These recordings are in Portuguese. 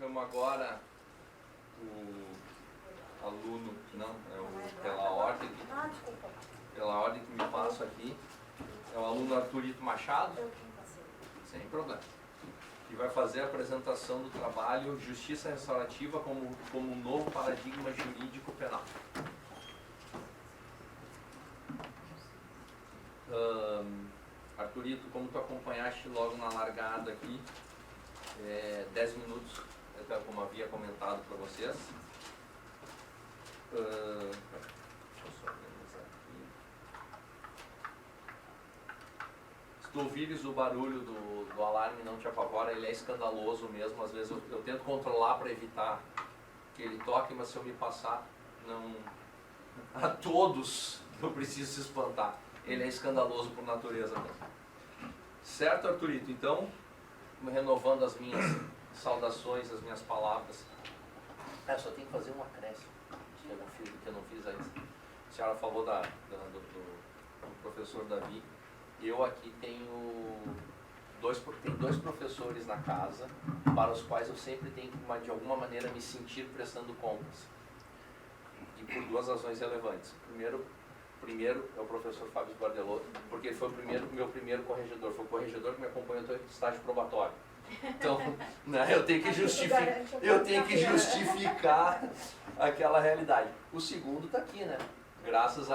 Chamo agora o aluno, não, pela ordem que me passo aqui, é o aluno Arturito Machado, sem problema, que vai fazer a apresentação do trabalho Justiça Restaurativa como um novo paradigma jurídico penal. Arturito, como tu acompanhaste logo na largada aqui, 10 minutos, como havia comentado para vocês. Deixa eu só organizar aqui. Se tu ouvires o barulho do alarme, não te apavora, ele é escandaloso mesmo. Às vezes eu tento controlar para evitar que ele toque, mas se eu me passar, não... a todos eu preciso se espantar. Ele é escandaloso por natureza mesmo. Certo, Arturito? Então, renovando as minhas saudações, as minhas palavras. Eu só tenho que fazer um acréscimo que eu não fiz antes. A senhora falou do professor Davi. Eu aqui tenho dois professores na casa para os quais eu sempre tenho que, de alguma maneira, me sentir prestando contas. E por duas razões relevantes. Primeiro é o professor Fábio Guardelotto, porque ele foi meu primeiro corregedor, foi o corregedor que me acompanhou no estágio probatório. Então, né, eu tenho que justificar aquela realidade. O segundo está aqui, né? Graças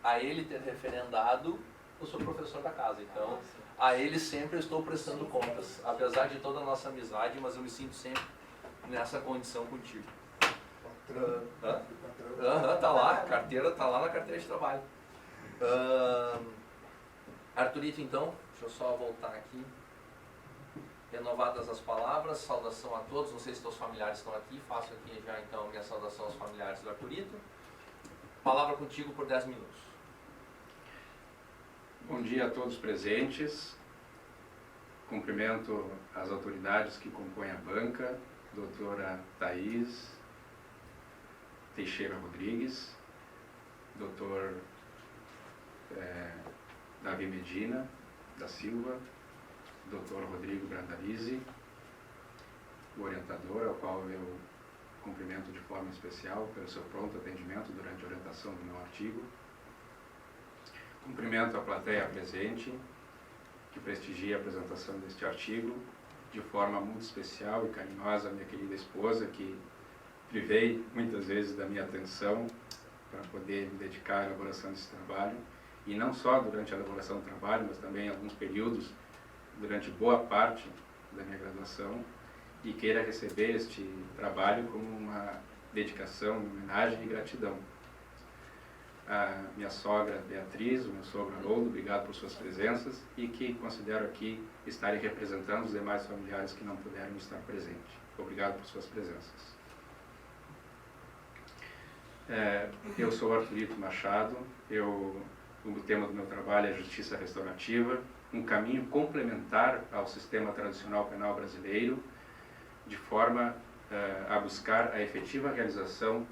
a ele ter referendado, eu sou professor da casa. Então, a ele sempre eu estou prestando contas, apesar de toda a nossa amizade, mas eu me sinto sempre nessa condição contigo. Tá lá, a carteira tá lá na carteira de trabalho. Arturito, então, deixa eu só voltar aqui. Renovadas as palavras, saudação a todos. Não sei se teus familiares estão aqui, faço aqui já então minha saudação aos familiares do Arturito. Palavra contigo por 10 minutos. Bom dia a todos presentes. Cumprimento as autoridades que compõem a banca, doutora Thaís Teixeira Rodrigues, doutor Davi Medina da Silva, doutor Rodrigo Brandalize, o orientador, ao qual eu cumprimento de forma especial pelo seu pronto atendimento durante a orientação do meu artigo. Cumprimento a plateia presente, que prestigia a apresentação deste artigo, de forma muito especial e carinhosa a minha querida esposa, que privei muitas vezes da minha atenção para poder me dedicar à elaboração desse trabalho, e não só durante a elaboração do trabalho, mas também em alguns períodos, durante boa parte da minha graduação, e queira receber este trabalho como uma dedicação, uma homenagem e gratidão. A minha sogra Beatriz, o meu sogro Haroldo, obrigado por suas presenças, e que considero aqui estarem representando os demais familiares que não puderam estar presentes. Obrigado por suas presenças. Eu sou Arturito Machado, o tema do meu trabalho é Justiça Restaurativa, um caminho complementar ao sistema tradicional penal brasileiro, de forma a buscar a efetiva realização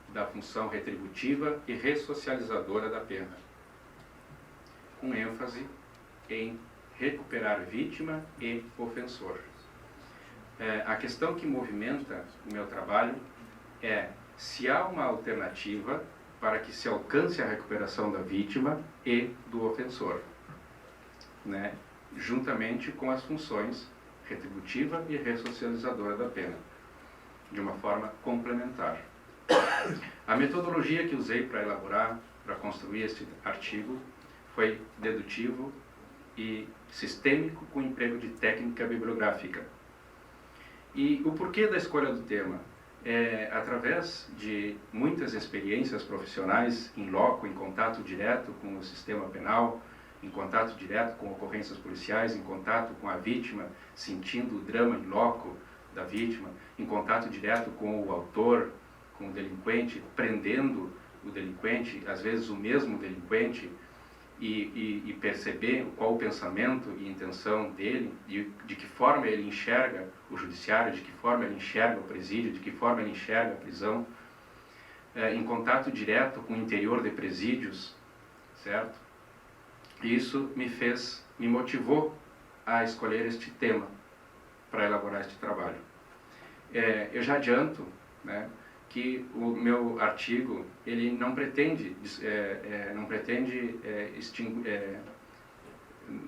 da função retributiva e ressocializadora da pena, com ênfase em recuperar vítima e ofensor. A questão que movimenta o meu trabalho é se há uma alternativa para que se alcance a recuperação da vítima e do ofensor, né, juntamente com as funções retributiva e ressocializadora da pena, de uma forma complementar. A metodologia que usei para elaborar, para construir este artigo, foi dedutivo e sistêmico com emprego de técnica bibliográfica. E o porquê da escolha do tema? Através de muitas experiências profissionais em loco, em contato direto com o sistema penal, em contato direto com ocorrências policiais, em contato com a vítima, sentindo o drama em loco da vítima, em contato direto com o autor, com o delinquente, prendendo o delinquente, às vezes o mesmo delinquente, e perceber qual o pensamento e intenção dele, de que forma ele enxerga o judiciário, de que forma ele enxerga o presídio, de que forma ele enxerga a prisão, em contato direto com o interior de presídios, certo? Isso me motivou a escolher este tema para elaborar este trabalho. Eu já adianto, né, que o meu artigo ele não pretende,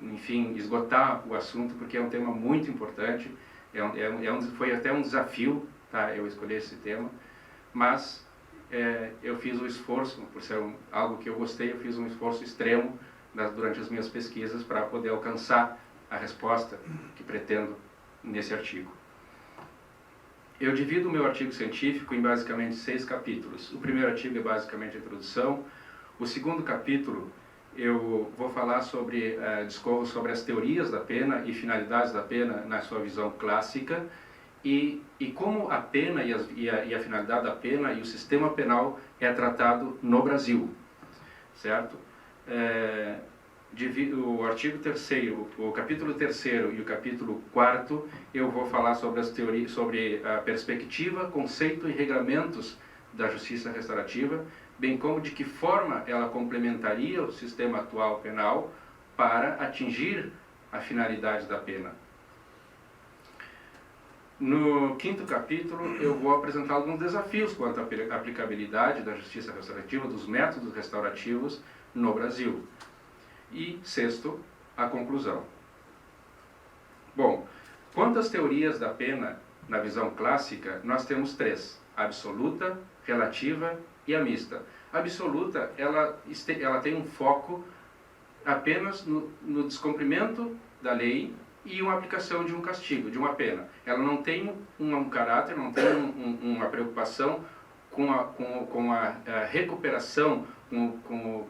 enfim, esgotar o assunto, porque é um tema muito importante, foi até um desafio, tá, eu escolher esse tema, mas eu fiz o esforço, por ser algo que eu gostei, eu fiz um esforço extremo durante as minhas pesquisas para poder alcançar a resposta que pretendo nesse artigo. Eu divido o meu artigo científico em basicamente 6 capítulos. O primeiro artigo é basicamente a introdução. O segundo capítulo eu vou falar sobre, discorro sobre as teorias da pena e finalidades da pena na sua visão clássica e como a pena e a finalidade da pena e o sistema penal é tratado no Brasil, certo? O artigo 3º, o capítulo 3º e o capítulo 4º, eu vou falar sobre as teorias, sobre a perspectiva, conceito e regramentos da justiça restaurativa, bem como de que forma ela complementaria o sistema atual penal para atingir a finalidade da pena. No 5º capítulo, eu vou apresentar alguns desafios quanto à aplicabilidade da justiça restaurativa, dos métodos restaurativos no Brasil. E 6º, a conclusão. Bom, quanto às teorias da pena na visão clássica, nós temos 3: a absoluta, relativa e a mista. A absoluta, ela tem um foco apenas no descumprimento da lei e uma aplicação de um castigo, de uma pena. Ela não tem um caráter, não tem uma preocupação com a recuperação, com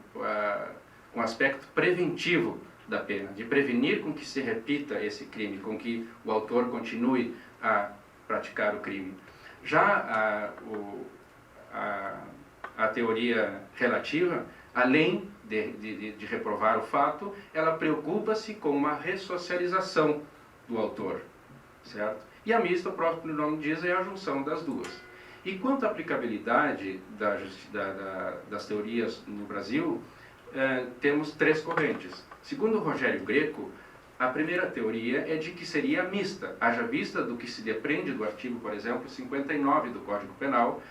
o aspecto preventivo da pena, de prevenir com que se repita esse crime, com que o autor continue a praticar o crime. Já a teoria relativa, além de reprovar o fato, ela preocupa-se com uma ressocialização do autor, certo? E a mista, o próprio nome diz, é a junção das duas. E quanto à aplicabilidade das teorias no Brasil, temos 3 correntes. Segundo Rogério Greco, a primeira teoria é de que seria mista, haja vista do que se depreende do artigo, por exemplo, 59 do Código Penal,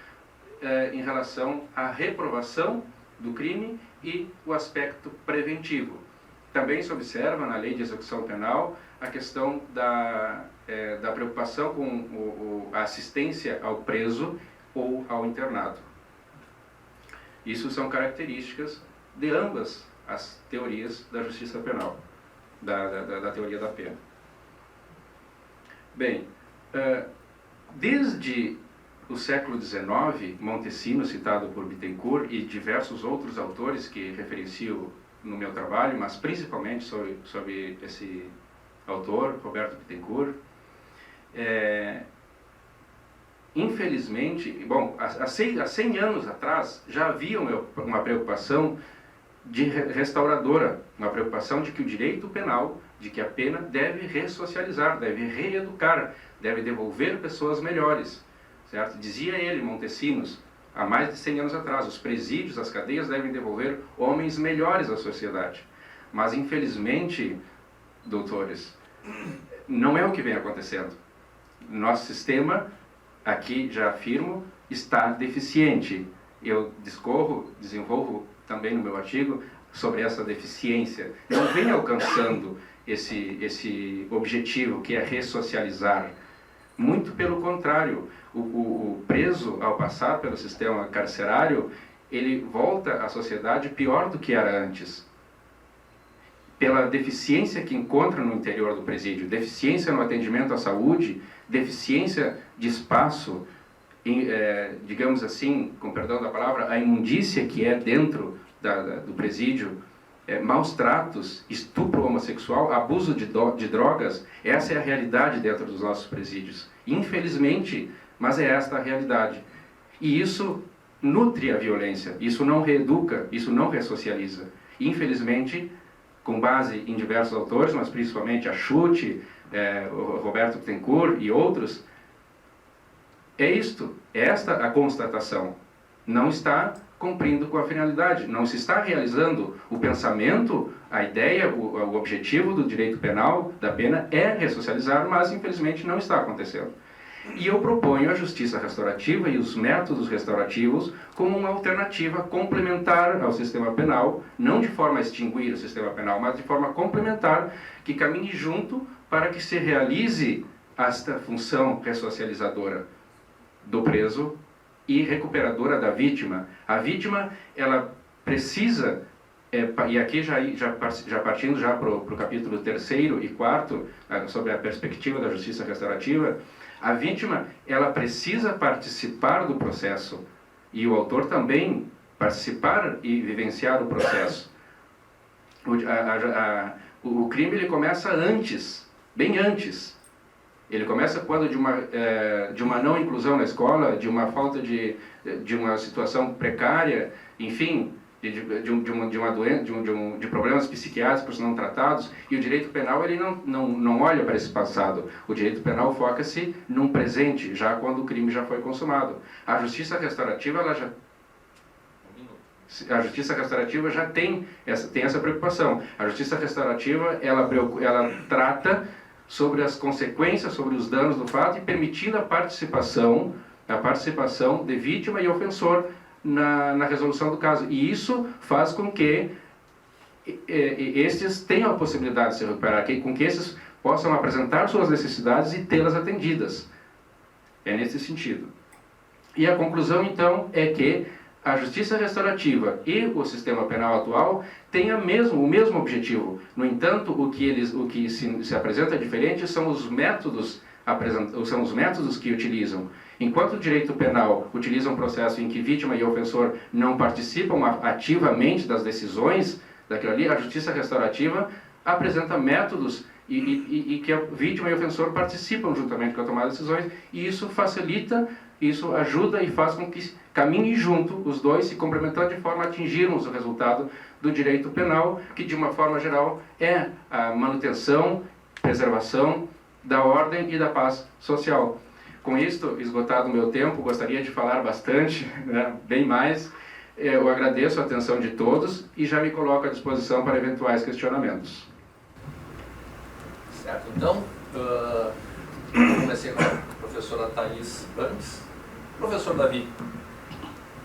em relação à reprovação do crime e o aspecto preventivo. Também se observa na Lei de Execução Penal a questão da preocupação com a assistência ao preso ou ao internado. Isso são características de ambas as teorias da justiça penal, da teoria da pena. Bem, desde o século XIX, Montesino, citado por Bittencourt, e diversos outros autores que referencio no meu trabalho, mas principalmente sobre esse autor, Roberto Bittencourt, infelizmente, bom, há 100 anos atrás já havia uma preocupação restauradora, uma preocupação de que o direito penal, de que a pena deve ressocializar, deve reeducar, deve devolver pessoas melhores, certo? Dizia ele, Montesinos, há mais de 100 anos atrás, os presídios, as cadeias devem devolver homens melhores à sociedade. Mas, infelizmente, doutores, não é o que vem acontecendo. Nosso sistema, aqui já afirmo, está deficiente. Eu desenvolvo também no meu artigo sobre essa deficiência. Não vem alcançando esse objetivo que é ressocializar. Muito pelo contrário, o preso, ao passar pelo sistema carcerário, ele volta à sociedade pior do que era antes. Pela deficiência que encontra no interior do presídio, deficiência no atendimento à saúde, deficiência de espaço, digamos assim, com perdão da palavra, a imundícia que é dentro do presídio, maus tratos, estupro homossexual, abuso de drogas, essa é a realidade dentro dos nossos presídios. Infelizmente, mas é esta a realidade. E isso nutre a violência, isso não reeduca, isso não ressocializa. Infelizmente, com base em diversos autores, mas principalmente a Schutt, Roberto Bittencourt e outros, é esta a constatação. Não está cumprindo com a finalidade, não se está realizando o pensamento, a ideia, o objetivo do direito penal, da pena, é ressocializar, mas infelizmente não está acontecendo. E eu proponho a justiça restaurativa e os métodos restaurativos como uma alternativa complementar ao sistema penal, não de forma a extinguir o sistema penal, mas de forma complementar, que caminhe junto para que se realize esta função ressocializadora do preso e recuperadora da vítima. A vítima, ela precisa, e aqui já partindo já para o capítulo 3º e 4º, sobre a perspectiva da justiça restaurativa, a vítima, ela precisa participar do processo, e o autor também participar e vivenciar o processo. O crime ele começa antes, bem antes. Ele começa quando de uma não inclusão na escola, de uma falta de uma situação precária, enfim, de problemas psiquiátricos não tratados, e o direito penal ele não olha para esse passado. O direito penal foca-se num presente, já quando o crime já foi consumado. A justiça restaurativa já tem essa preocupação. A justiça restaurativa ela trata sobre as consequências, sobre os danos do fato, e permitindo a participação de vítima e ofensor na resolução do caso. E isso faz com que estes tenham a possibilidade de se recuperar, com que esses possam apresentar suas necessidades e tê-las atendidas. É nesse sentido. E a conclusão, então, é que a justiça restaurativa e o sistema penal atual têm o mesmo objetivo. No entanto, o que se apresenta diferente são os métodos que utilizam. Enquanto o direito penal utiliza um processo em que vítima e ofensor não participam ativamente das decisões daquilo ali, a justiça restaurativa apresenta métodos e que a vítima e o ofensor participam juntamente com a tomada de decisões, e isso facilita, isso ajuda e faz com que caminhem junto os dois, se complementando de forma a atingirmos o resultado do direito penal, que de uma forma geral é a manutenção, preservação da ordem e da paz social. Com isto, esgotado o meu tempo, gostaria de falar bastante, né, bem mais. Eu agradeço a atenção de todos e já me coloco à disposição para eventuais questionamentos. Certo, então, comecei com a professora Thaís antes. Professor Davi,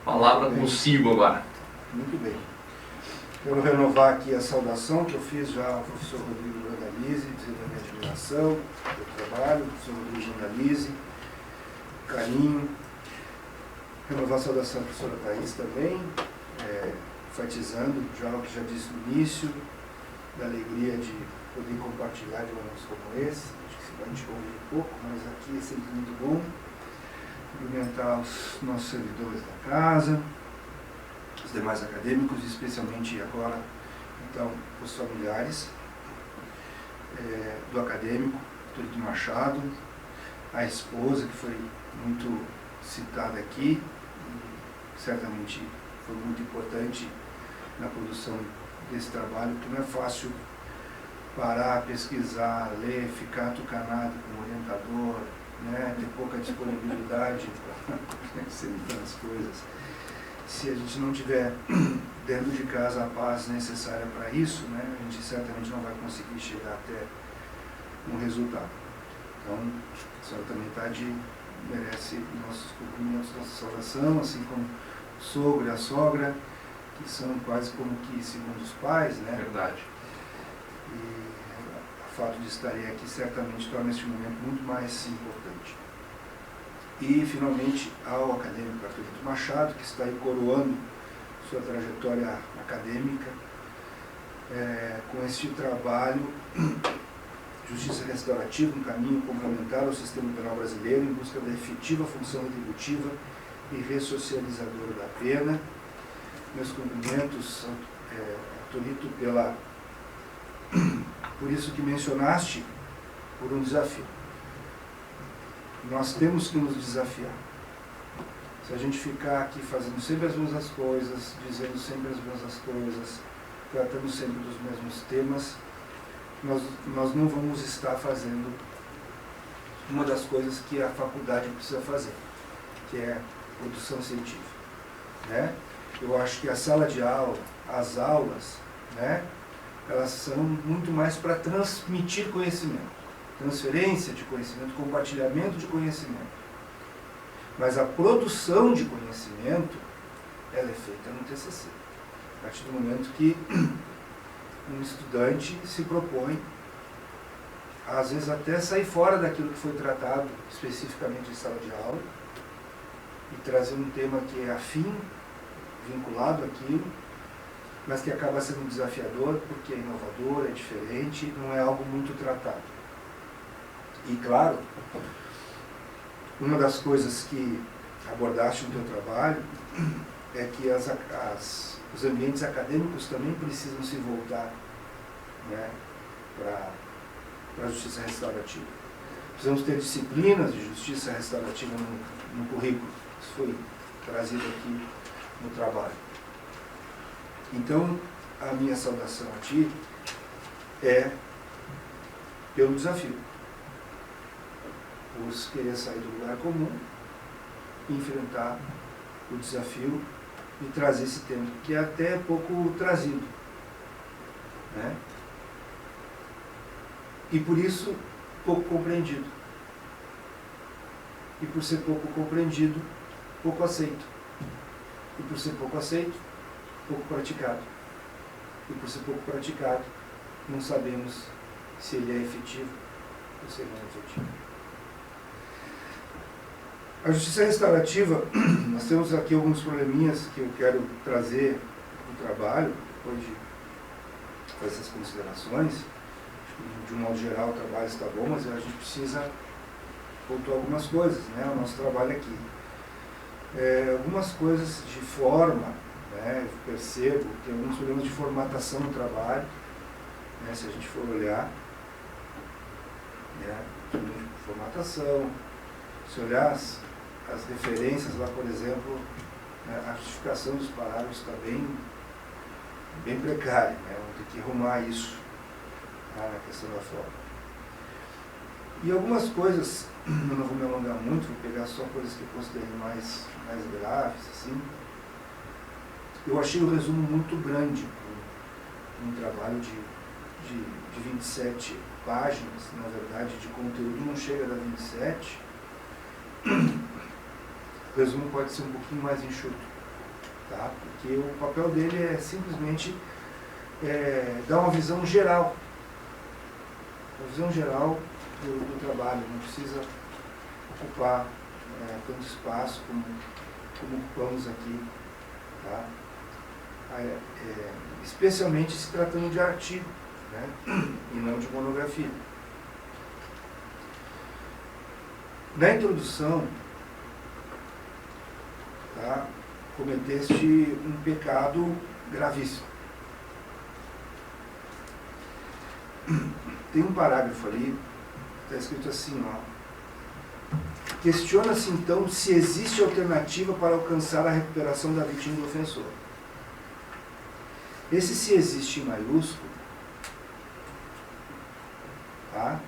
palavra consigo agora. Muito bem. Quero renovar aqui a saudação que eu fiz já ao professor Rodrigo Brandalize, dizer da minha admiração, do trabalho, professor Rodrigo Brandalize, carinho. Renovar a saudação à professora Thaís também, enfatizando já o que já disse no início, da alegria de poder compartilhar de momentos como esse. Acho que a gente ouve pouco, mas aqui é sempre muito bom. Cumprimentar os nossos servidores da casa, os demais acadêmicos, e especialmente agora, então, os familiares do acadêmico, Tulito Machado, a esposa, que foi muito citada aqui, e certamente foi muito importante na produção desse trabalho, que não é fácil parar, pesquisar, ler, ficar tucanado com o orientador, né, ter pouca disponibilidade para conhecer tantas coisas. Se a gente não tiver dentro de casa a paz necessária para isso, né, a gente certamente não vai conseguir chegar até um resultado. Então, a senhora também merece nossos cumprimentos, nossa saudação, assim como o sogro e a sogra, que são quase como que segundos pais, né? Verdade. E o fato de estarem aqui certamente torna este momento muito mais importante. E, finalmente, ao acadêmico Arthurito Machado, que está aí coroando sua trajetória acadêmica com este trabalho Justiça Restaurativa, um caminho complementar ao sistema penal brasileiro em busca da efetiva função retributiva e ressocializadora da pena. Meus cumprimentos, Arthurito, por isso que mencionaste, por um desafio. Nós temos que nos desafiar. Se a gente ficar aqui fazendo sempre as mesmas coisas, dizendo sempre as mesmas coisas, tratando sempre dos mesmos temas, nós não vamos estar fazendo uma das coisas que a faculdade precisa fazer, que é produção científica, né? Eu acho que a sala de aula, as aulas, né, elas são muito mais para transmitir conhecimento. transferência de conhecimento, compartilhamento de conhecimento. Mas a produção de conhecimento, ela é feita no TCC. A partir do momento que um estudante se propõe, às vezes até sair fora daquilo que foi tratado especificamente em sala de aula, e trazer um tema que é afim, vinculado àquilo, mas que acaba sendo desafiador, porque é inovador, é diferente, não é algo muito tratado. E claro, uma das coisas que abordaste no teu trabalho é que os ambientes acadêmicos também precisam se voltar, né, para a justiça restaurativa. Precisamos ter disciplinas de justiça restaurativa no currículo. Isso foi trazido aqui no trabalho. Então, a minha saudação a ti é pelo desafio. Por querer sair do lugar comum, enfrentar o desafio e trazer esse tema, que é até pouco trazido, né? E por isso, pouco compreendido. E por ser pouco compreendido, pouco aceito. E por ser pouco aceito, pouco praticado. E por ser pouco praticado, não sabemos se ele é efetivo ou se ele não é efetivo. A justiça restaurativa, nós temos aqui alguns probleminhas que eu quero trazer no trabalho, depois de fazer essas considerações. De um modo geral, o trabalho está bom, mas a gente precisa pontuar algumas coisas, né? O nosso trabalho aqui. Algumas coisas de forma, né? Eu percebo, tem alguns problemas de formatação no trabalho, né? Se a gente for olhar, né? Formatação, se olhar as referências lá, por exemplo, né? A justificação dos parágrafos está bem precária, né? Vamos ter que arrumar isso na questão da forma. E algumas coisas, eu não vou me alongar muito, vou pegar só coisas que eu considerei mais graves, assim. Eu achei o resumo muito grande, um trabalho de 27 páginas, na verdade, de conteúdo não chega a dar 27. O resumo pode ser um pouquinho mais enxuto, tá? Porque o papel dele é simplesmente dar uma visão geral. Uma visão geral do trabalho, não precisa ocupar tanto espaço como ocupamos aqui, tá? Especialmente se tratando de artigo, né? E não de monografia. Na introdução, tá? Cometeste um pecado gravíssimo. Tem um parágrafo ali, está escrito assim, ó. Questiona-se então se existe alternativa para alcançar a recuperação da vítima do ofensor. Esse se existe em maiúsculo, tá?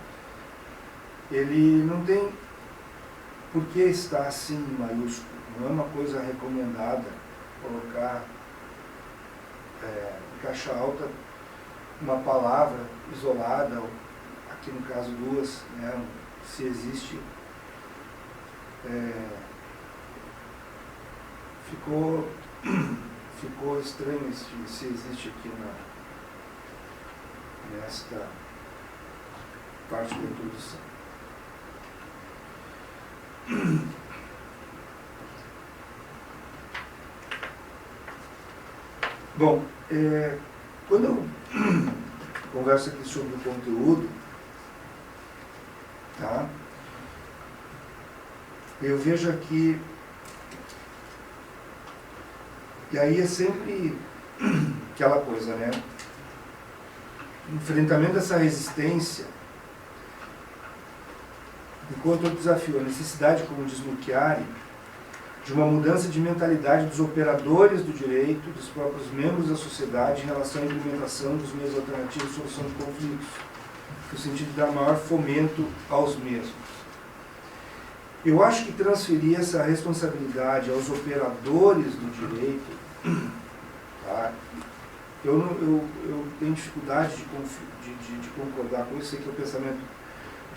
Ele não tem por que estar assim em maiúsculo. Não é uma coisa recomendada colocar em caixa alta uma palavra isolada, aqui no caso duas, né, se existe, ficou estranho se existe aqui nesta parte da introdução. Bom, quando eu converso aqui sobre o conteúdo, tá? Eu vejo aqui, e aí é sempre aquela coisa, né? Enfrentamento dessa resistência, enquanto eu desafio a necessidade, como diz Luchiari, de uma mudança de mentalidade dos operadores do direito, dos próprios membros da sociedade em relação à implementação dos meios alternativos de solução de conflitos, no sentido de dar maior fomento aos mesmos. Eu acho que transferir essa responsabilidade aos operadores do direito, tá? Eu tenho dificuldade de concordar com isso, sei que é o pensamento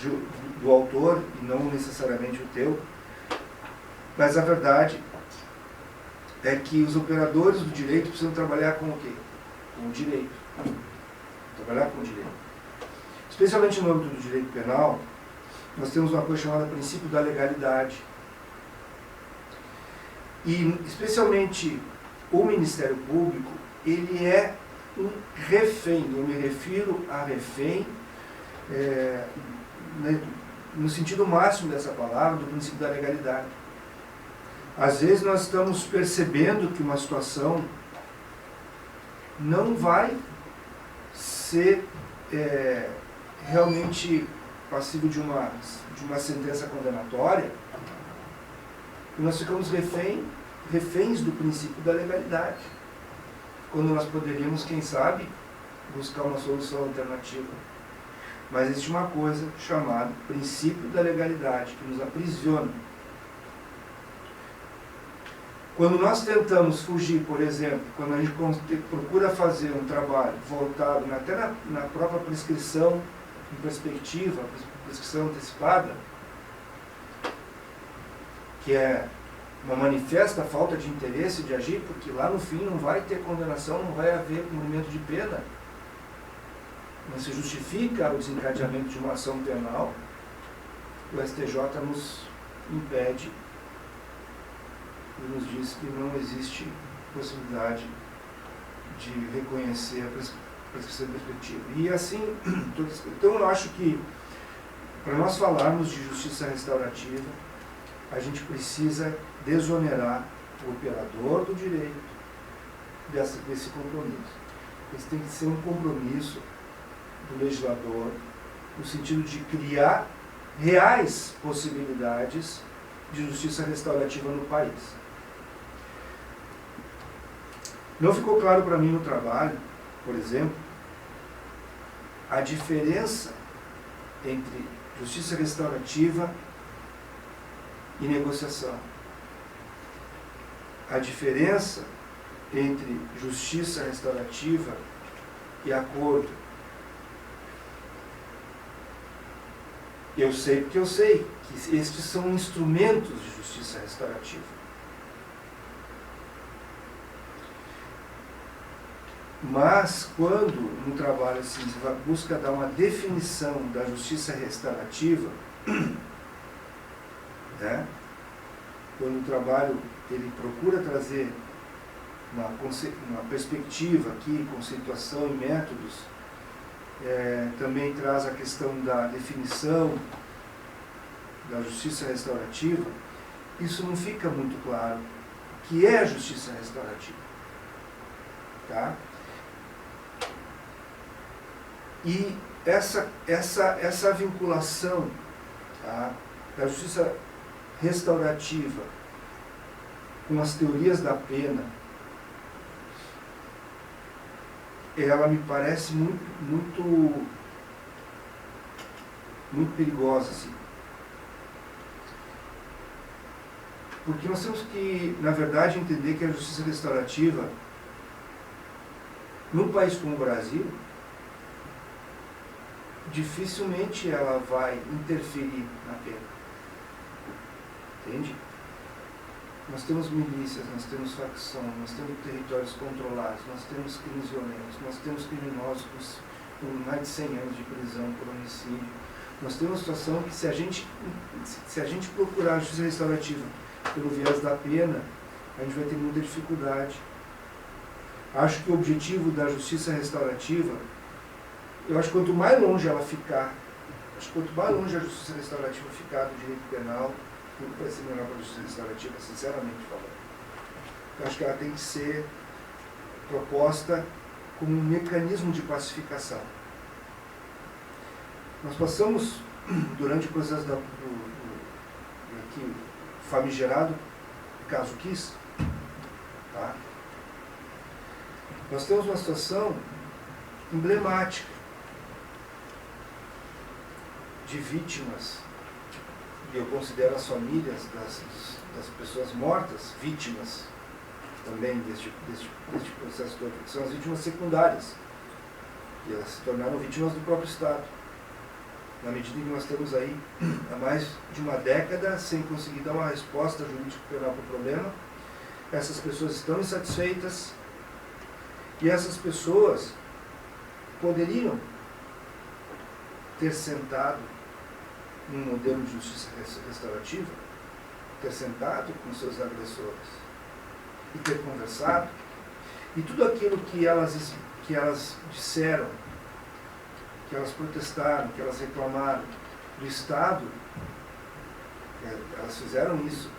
do autor e não necessariamente o teu, mas a verdade é que os operadores do direito precisam trabalhar com o quê? Com o direito. Trabalhar com o direito. Especialmente no âmbito do direito penal, nós temos uma coisa chamada princípio da legalidade. E, especialmente, o Ministério Público, ele é um refém. Eu me refiro a refém no sentido máximo dessa palavra, do princípio da legalidade. Às vezes nós estamos percebendo que uma situação não vai ser realmente passível de uma sentença condenatória, e nós ficamos reféns do princípio da legalidade, quando nós poderíamos, quem sabe, buscar uma solução alternativa. Mas existe uma coisa chamada princípio da legalidade, que nos aprisiona. Quando nós tentamos fugir, por exemplo, quando a gente procura fazer um trabalho voltado até na própria prescrição em perspectiva, prescrição antecipada, que é uma manifesta falta de interesse de agir, porque lá no fim não vai ter condenação, não vai haver cumprimento de pena, não se justifica o desencadeamento de uma ação penal, o STJ nos impede e nos diz que não existe possibilidade de reconhecer a prescrição perspectiva. E assim, então eu acho que para nós falarmos de justiça restaurativa, a gente precisa desonerar o operador do direito desse compromisso. Esse tem que ser um compromisso do legislador, no sentido de criar reais possibilidades de justiça restaurativa no país. Não ficou claro para mim no trabalho, por exemplo, a diferença entre justiça restaurativa e negociação. A diferença entre justiça restaurativa e acordo. Eu sei porque eu sei que estes são instrumentos de justiça restaurativa. Mas, quando no trabalho assim, você busca dar uma definição da justiça restaurativa, né? Quando o trabalho ele procura trazer uma perspectiva aqui, conceituação e métodos, também traz a questão da definição da justiça restaurativa, isso não fica muito claro o que é a justiça restaurativa. Tá? E essa vinculação, tá, da justiça restaurativa com as teorias da pena, ela me parece muito perigosa, assim. Porque nós temos que, na verdade, entender que a justiça restaurativa, num país como o Brasil, dificilmente ela vai interferir na pena. Entende? Nós temos milícias, nós temos facção, nós temos territórios controlados, nós temos crimes violentos, nós temos criminosos com mais de 100 anos de prisão por homicídio. Nós temos uma situação que, se a gente procurar a justiça restaurativa pelo viés da pena, a gente vai ter muita dificuldade. Acho que o objetivo da justiça restaurativa, eu acho que quanto mais longe ela ficar, quanto mais longe a justiça restaurativa ficar do direito penal, tudo vai ser melhor para a justiça restaurativa, sinceramente falando. Eu acho que ela tem que ser proposta como um mecanismo de pacificação. Nós passamos, durante o processo aqui, famigerado caso Kiss, tá? Nós temos uma situação emblemática de vítimas, e eu considero as famílias das pessoas mortas vítimas também deste processo todo, que são as vítimas secundárias, e elas se tornaram vítimas do próprio Estado. na medida em que nós estamos aí há mais de uma década sem conseguir dar uma resposta jurídico-penal para o problema, essas pessoas estão insatisfeitas e essas pessoas poderiam ter sentado num modelo de justiça restaurativa, ter sentado com seus agressores e ter conversado, e tudo aquilo que elas disseram, que elas protestaram, que elas reclamaram do Estado, elas fizeram isso.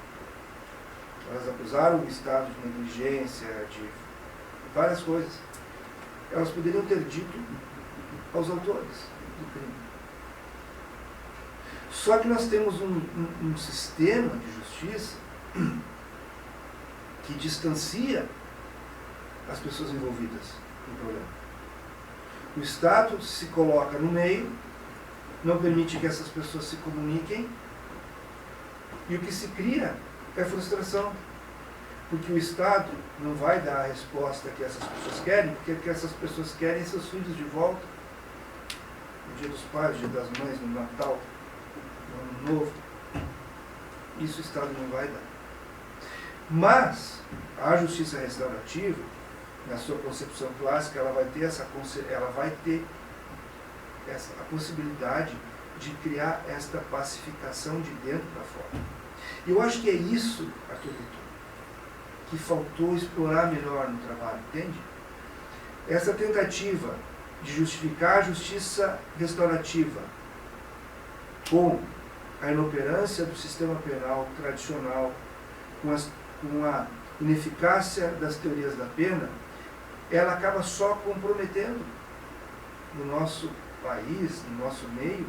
Elas acusaram o Estado de negligência, de várias coisas. Elas poderiam ter dito aos autores do crime. Só que nós temos um sistema de justiça que distancia as pessoas envolvidas no problema. O Estado se coloca no meio, não permite que essas pessoas se comuniquem, e o que se cria é frustração, porque o Estado não vai dar a resposta que essas pessoas querem, porque o que essas pessoas querem é seus filhos de volta, no Dia dos Pais, no Dia das Mães, no Natal, no Ano Novo. Isso o Estado não vai dar. Mas a justiça restaurativa, na sua concepção clássica, ela vai ter a possibilidade de criar esta pacificação de dentro para fora. E eu acho que é isso, Arthur Vitor, que faltou explorar melhor no trabalho, entende? Essa tentativa de justificar a justiça restaurativa com a inoperância do sistema penal tradicional, com a ineficácia das teorias da pena, ela acaba só comprometendo no nosso país, no nosso meio,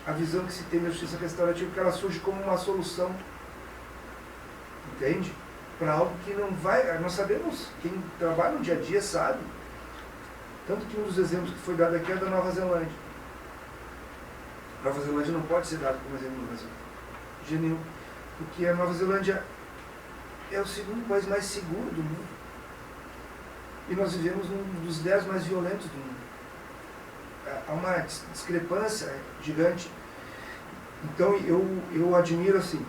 a visão que se tem da justiça restaurativa, porque ela surge como uma solução, entende? Para algo que não vai... Nós sabemos, quem trabalha no dia a dia sabe. Tanto que um dos exemplos que foi dado aqui é da Nova Zelândia. A Nova Zelândia não pode ser dado como exemplo no Brasil. De jeito nenhum. Porque a Nova Zelândia é o segundo país mais seguro do mundo. E nós vivemos num dos 10 mais violentos do mundo. Há uma discrepância gigante. Então eu admiro assim,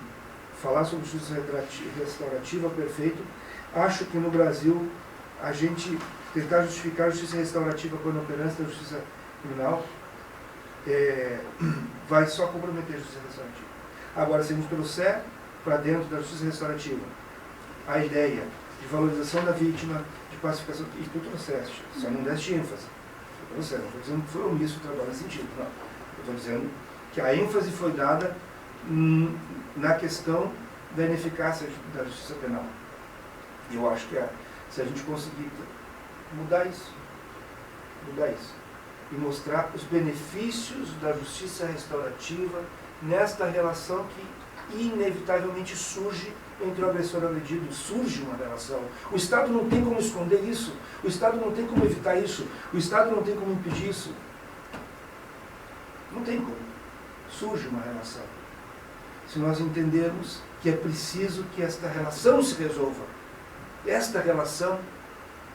falar sobre justiça restaurativa, perfeito. Acho que no Brasil a gente tentar justificar a justiça restaurativa com a inoperância da justiça criminal vai só comprometer a justiça restaurativa. Agora, se a gente trouxer para dentro da justiça restaurativa a ideia de valorização da vítima, de pacificação, e tu trouxeste, só não deste ênfase. Não estou dizendo que foi omisso o trabalho nesse sentido, não. Eu estou dizendo que a ênfase foi dada na questão da ineficácia da justiça penal. E eu acho que se a gente conseguir mudar isso, e mostrar os benefícios da justiça restaurativa nesta relação que inevitavelmente surge entre o agressor e o agredido, surge uma relação. O Estado não tem como esconder isso, o Estado não tem como evitar isso, o Estado não tem como impedir isso. Não tem como. Surge uma relação. Se nós entendermos que é preciso que esta relação se resolva, esta relação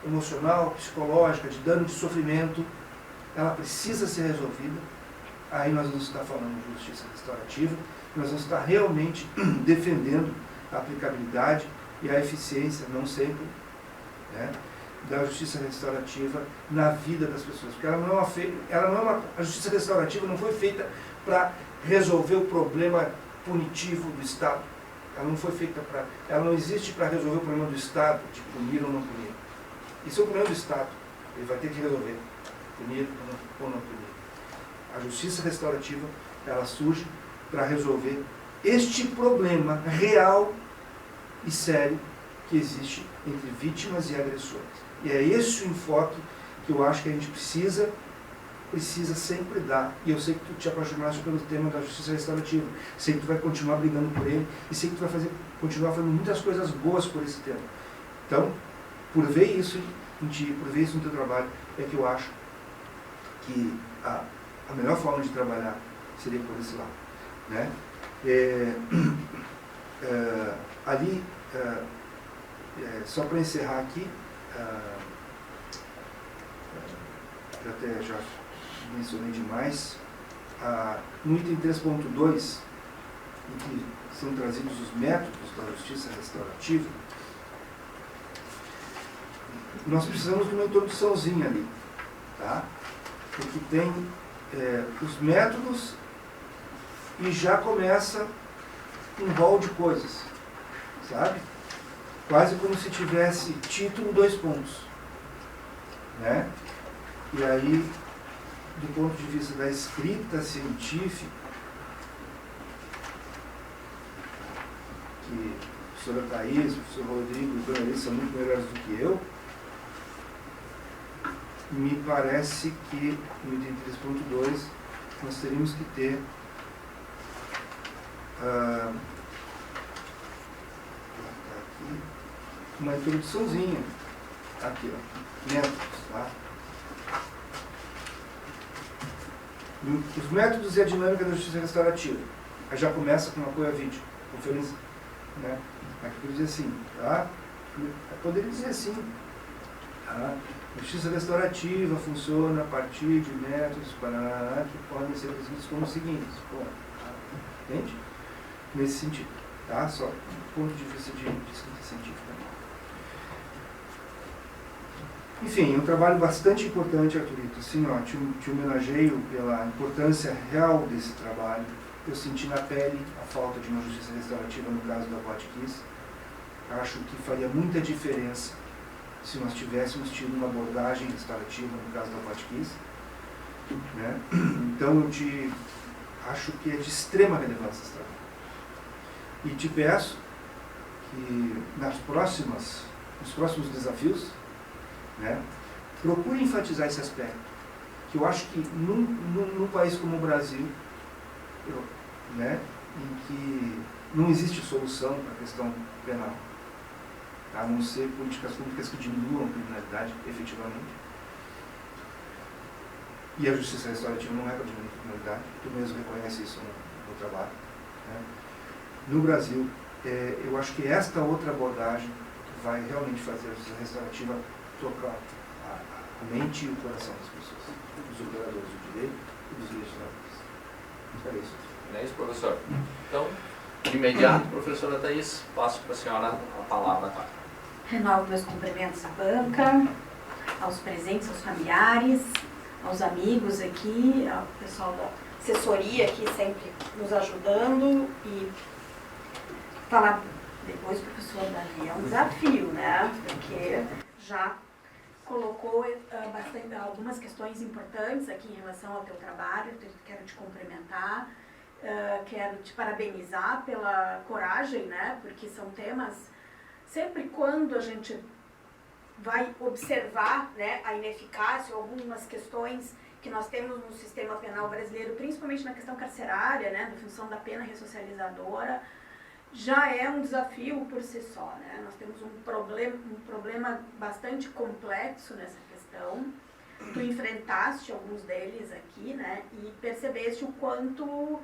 emocional, psicológica, de dano, de sofrimento, ela precisa ser resolvida, aí nós vamos estar falando de justiça restaurativa, nós vamos estar realmente defendendo a aplicabilidade e a eficiência, não sempre, né, da justiça restaurativa na vida das pessoas. Porque a justiça restaurativa não foi feita para resolver o problema punitivo do Estado. Ela não existe para resolver o problema do Estado, de punir ou não punir. Isso é o problema do Estado. Ele vai ter que resolver, punir ou não punir. A justiça restaurativa, ela surge para resolver este problema real e sério que existe entre vítimas e agressores. E é esse o enfoque que eu acho que a gente precisa sempre dar. E eu sei que tu te apaixonaste pelo tema da justiça restaurativa. Sei que tu vai continuar brigando por ele e sei que tu vai continuar fazendo muitas coisas boas por esse tema. Então, por ver isso em ti, por ver isso no teu trabalho, é que eu acho que a melhor forma de trabalhar seria por esse lado, né? Só para encerrar aqui, eu até já mencionei demais no item 3.2, em que são trazidos os métodos da justiça restaurativa, nós precisamos de uma introduçãozinha ali, tá? Porque tem os métodos e já começa um rol de coisas, sabe? Quase como se tivesse título 2 pontos, né? E aí, do ponto de vista da escrita científica, que a professora Thaís, o professor Rodrigo e o Dona Alice são muito melhores do que eu, me parece que no item 3.2 nós teríamos que ter uma introduçãozinha aqui, ó, métodos, tá? Os métodos e a dinâmica da justiça restaurativa. Aí já começa com apoio a vídeo, conferência, né? Aqui eu dizer assim, tá? Eu poderia dizer assim, tá? A justiça restaurativa funciona a partir de métodos que podem ser descritos como os seguintes. Bom, tá? Entende? Nesse sentido, tá? Só do ponto de vista de escrita científica. Enfim, um trabalho bastante importante, Arthurito. Assim, ó, te homenageio pela importância real desse trabalho. Eu senti na pele a falta de uma justiça restaurativa no caso da Botkiss. Acho que faria muita diferença se nós tivéssemos tido uma abordagem restaurativa no caso da Botkiss, né? Então, eu acho que é de extrema relevância esse trabalho. E te peço que nos próximos desafios, né, procure enfatizar esse aspecto, que eu acho que num país como o Brasil, né, em que não existe solução para a questão penal, a não ser políticas públicas que diminuam a criminalidade efetivamente, e a justiça restaurativa não é para diminuir a criminalidade, tu mesmo reconhece isso no trabalho, né? No Brasil, eu acho que esta outra abordagem vai realmente fazer a justiça restaurativa tocar a mente e o coração das pessoas, dos operadores do direito e dos legisladores. É isso. É isso, professor. Então, de imediato, professora Thaís, passo para a senhora a palavra agora. Renovo meus cumprimentos à banca, aos presentes, aos familiares, aos amigos aqui, ao pessoal da assessoria aqui sempre nos ajudando, e falar depois, professor Davi, é um desafio, né? Porque já colocou algumas questões importantes aqui em relação ao teu trabalho. Quero te cumprimentar, quero te parabenizar pela coragem, né? Porque são temas, sempre quando a gente vai observar, né, a ineficácia ou algumas questões que nós temos no sistema penal brasileiro, principalmente na questão carcerária, né, da função da pena ressocializadora, já é um desafio por si só, né? Nós temos um problema bastante complexo nessa questão. Tu enfrentaste alguns deles aqui, né? E percebeste o quanto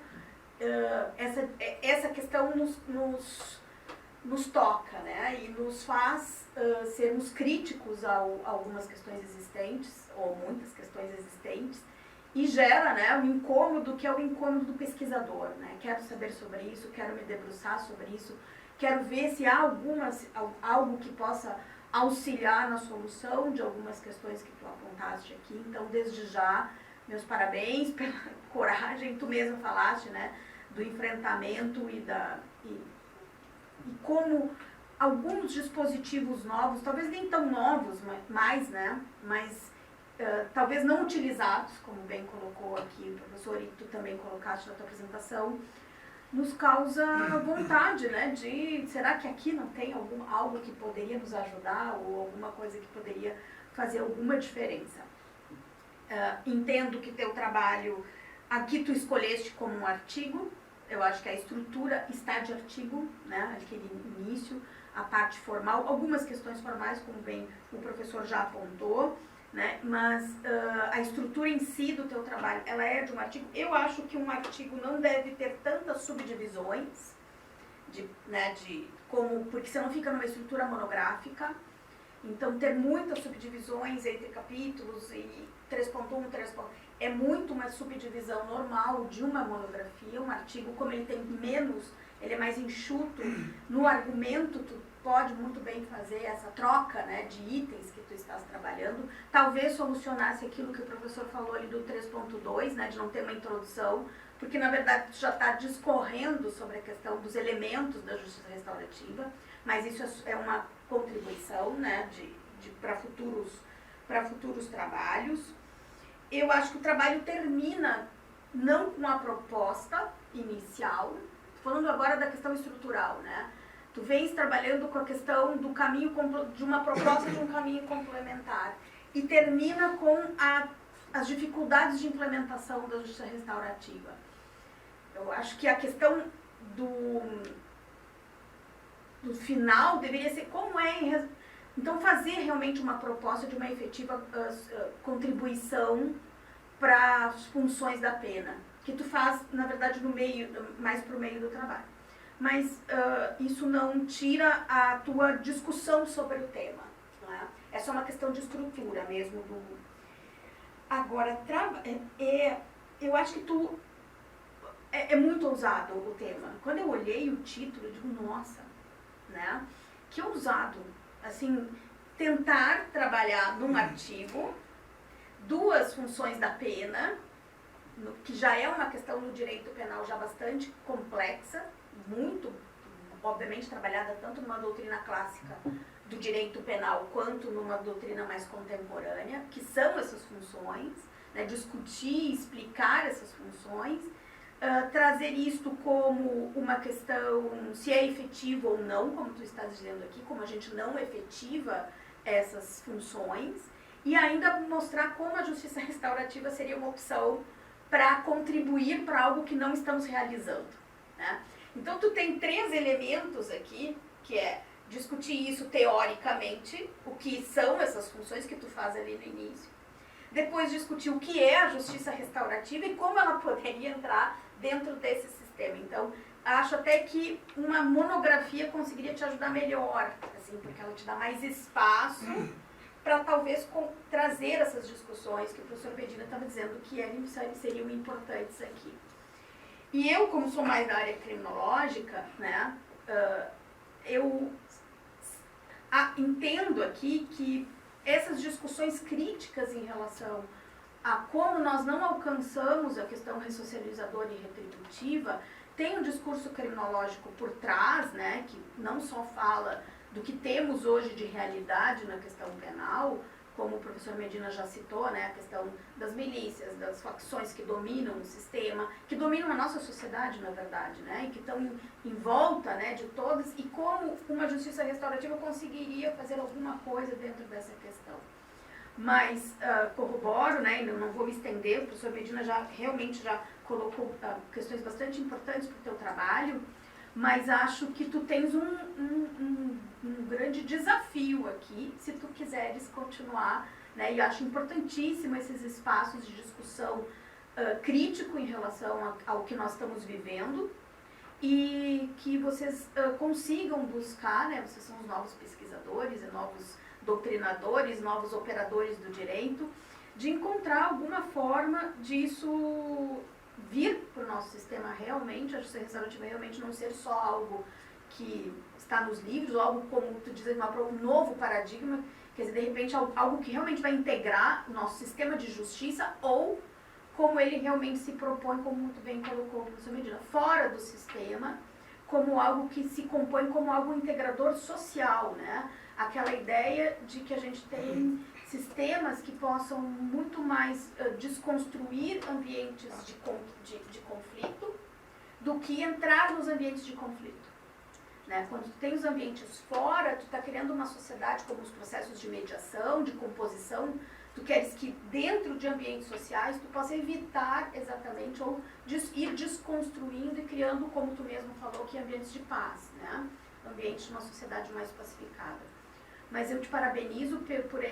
essa questão nos toca, né? E nos faz sermos críticos a algumas questões existentes, ou muitas questões existentes, e gera, né, um incômodo, que é o incômodo do pesquisador, né? Quero saber sobre isso, quero me debruçar sobre isso, quero ver se há algo que possa auxiliar na solução de algumas questões que tu apontaste aqui. Então, desde já, meus parabéns pela coragem, tu mesmo falaste, né, do enfrentamento e como alguns dispositivos novos, talvez nem tão novos mais, né, mas talvez não utilizados, como bem colocou aqui o professor, e tu também colocaste na tua apresentação, nos causa vontade, né, de, será que aqui não tem algo que poderia nos ajudar, ou alguma coisa que poderia fazer alguma diferença? Entendo que teu trabalho, aqui tu escolheste como um artigo, eu acho que a estrutura está de artigo, né, aquele início, a parte formal, algumas questões formais, como bem o professor já apontou, né? Mas a estrutura em si do teu trabalho, ela é de um artigo. Eu acho que um artigo não deve ter tantas subdivisões, porque você não fica numa estrutura monográfica. Então, ter muitas subdivisões entre capítulos e 3.1, 3.1, é muito uma subdivisão normal de uma monografia. Um artigo, como ele tem menos, ele é mais enxuto. No argumento, tu pode muito bem fazer essa troca, né, de itens que tu estás trabalhando. Talvez solucionasse aquilo que o professor falou ali do 3.2, né, de não ter uma introdução, porque na verdade tu já está discorrendo sobre a questão dos elementos da justiça restaurativa, mas isso é uma contribuição, né, para futuros trabalhos. Eu acho que o trabalho termina não com a proposta inicial, falando agora da questão estrutural, né? Tu vens trabalhando com a questão do caminho, de uma proposta de um caminho complementar, e termina com as dificuldades de implementação da justiça restaurativa. Eu acho que a questão do final deveria ser como é. Então, fazer realmente uma proposta de uma efetiva contribuição para as funções da pena, que tu faz, na verdade, no meio, mais para o meio do trabalho. Mas isso não tira a tua discussão sobre o tema. Não é? É só uma questão de estrutura mesmo. Agora, eu acho que é muito ousado o tema. Quando eu olhei o título, eu digo, nossa, né? Que ousado. Assim, tentar trabalhar num artigo 2 funções da pena, que já é uma questão no direito penal já bastante complexa, muito, obviamente, trabalhada tanto numa doutrina clássica do direito penal quanto numa doutrina mais contemporânea, que são essas funções, né, discutir, explicar essas funções, trazer isto como uma questão se é efetivo ou não, como tu estás dizendo aqui, como a gente não efetiva essas funções, e ainda mostrar como a justiça restaurativa seria uma opção para contribuir para algo que não estamos realizando, né? Então tu tem 3 elementos aqui, que é discutir isso teoricamente, o que são essas funções que tu faz ali no início, depois discutir o que é a justiça restaurativa e como ela poderia entrar dentro desse sistema. Então, acho até que uma monografia conseguiria te ajudar melhor, assim, porque ela te dá mais espaço para talvez trazer essas discussões que o professor Medina estava dizendo que seriam importantes aqui. E eu, como sou mais da área criminológica, né, eu entendo aqui que essas discussões críticas em relação a como nós não alcançamos a questão ressocializadora e retributiva, tem um discurso criminológico por trás, né, que não só fala do que temos hoje de realidade na questão penal, como o professor Medina já citou, né, a questão das milícias, das facções que dominam o sistema, que dominam a nossa sociedade, na verdade, né, e que estão em volta, né, de todas, e como uma justiça restaurativa conseguiria fazer alguma coisa dentro dessa questão. Mas corroboro, né, não vou me estender, o professor Medina realmente já colocou questões bastante importantes para o teu trabalho, mas acho que tu tens um grande desafio aqui, se tu quiseres continuar, né, e acho importantíssimo esses espaços de discussão crítico em relação ao que nós estamos vivendo, e que vocês consigam buscar, né, vocês são os novos pesquisadores e novos doutrinadores, novos operadores do direito, de encontrar alguma forma disso vir para o nosso sistema realmente, a justiça restaurativa realmente não ser só algo que está nos livros, ou algo, como tu dizes, um novo paradigma, quer dizer, de repente algo que realmente vai integrar o nosso sistema de justiça, ou como ele realmente se propõe, como muito bem colocou o professor Medina, fora do sistema, como algo que se compõe como algo integrador social, né? Aquela ideia de que a gente tem sistemas que possam muito mais desconstruir ambientes de conflito do que entrar nos ambientes de conflito. Né? Quando tu tem os ambientes fora, tu está criando uma sociedade como os processos de mediação, de composição, tu queres que dentro de ambientes sociais tu possa evitar exatamente ou ir desconstruindo e criando, como tu mesmo falou, que ambientes de paz, né? Ambientes de uma sociedade mais pacificada. Mas eu te parabenizo por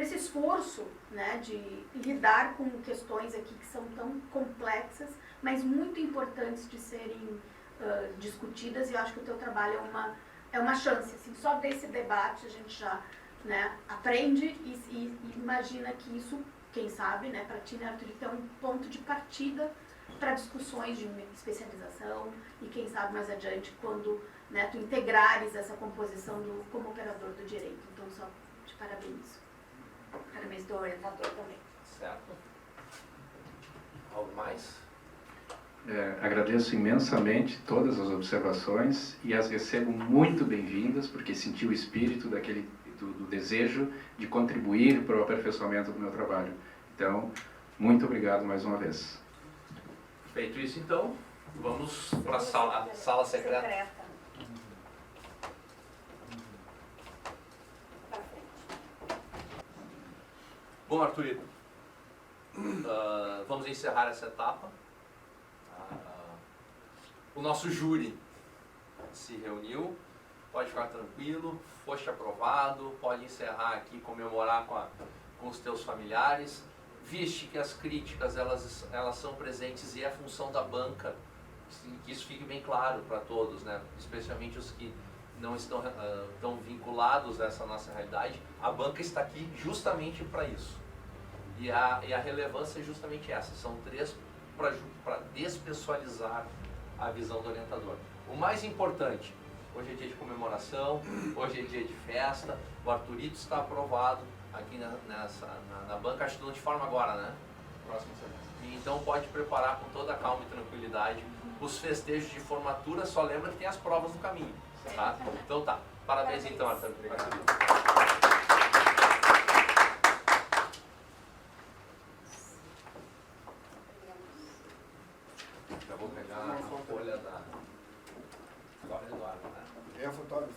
esse esforço, né, de lidar com questões aqui que são tão complexas, mas muito importantes de serem discutidas, e eu acho que o teu trabalho é uma chance, assim, só desse debate a gente já, né, aprende e imagina que isso, quem sabe, né, para ti, né, Arthur, é um ponto de partida para discussões de especialização e quem sabe mais adiante quando, né, tu integrares essa composição como operador do direito. Então, só te parabenizo. Parabéns do orientador também. Certo. Algo mais? Agradeço imensamente todas as observações e as recebo muito bem-vindas, porque senti o espírito do desejo de contribuir para o aperfeiçoamento do meu trabalho. Então, muito obrigado mais uma vez. Feito isso, então, vamos para a sala secreta. Bom, Arthurito, vamos encerrar essa etapa. O nosso júri se reuniu, pode ficar tranquilo, foste aprovado, pode encerrar aqui, comemorar com os teus familiares. Viste que as críticas elas são presentes e é função da banca, que isso fique bem claro para todos, né? Especialmente os que não estão tão vinculados a essa nossa realidade. A banca está aqui justamente para isso. E a relevância é justamente essa, são 3 para despessoalizar a visão do orientador. O mais importante, hoje é dia de comemoração, hoje é dia de festa, o Arthurito está aprovado aqui na banca, acho que não de forma agora, né? Próximo semestre. E então pode preparar com toda a calma e tranquilidade os festejos de formatura, só lembra que tem as provas no caminho, tá? Então tá, parabéns então, Arthur. Já vou pegar a folha da Glória Eduardo, né? É o fotógrafo.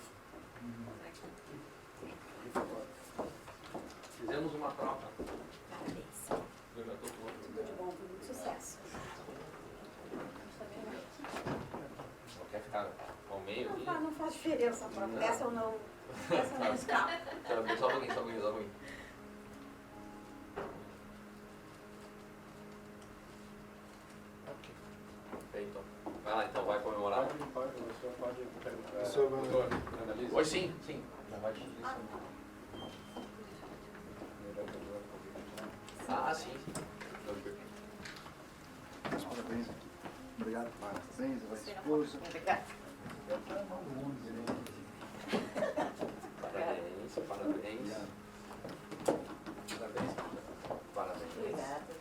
Fizemos uma troca. Parabéns. Tudo de bom, muito sucesso. Não quer ficar ao meio ali? Não faz diferença, essa eu não escapa. Só um pouquinho. Feito. Vai lá então, vai comemorar. O senhor pode perguntar. Oi, sim. Já vai te sim. Meus parabéns aqui. Obrigado, parabéns, a vossa esposa. Obrigada. Parabéns. Obrigada.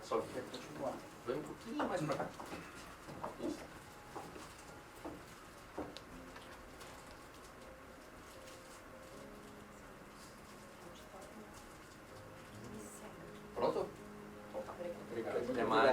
Só quer continuar. Vem um pouquinho mais pra cá. Isso. Pronto? Obrigado. Até mais.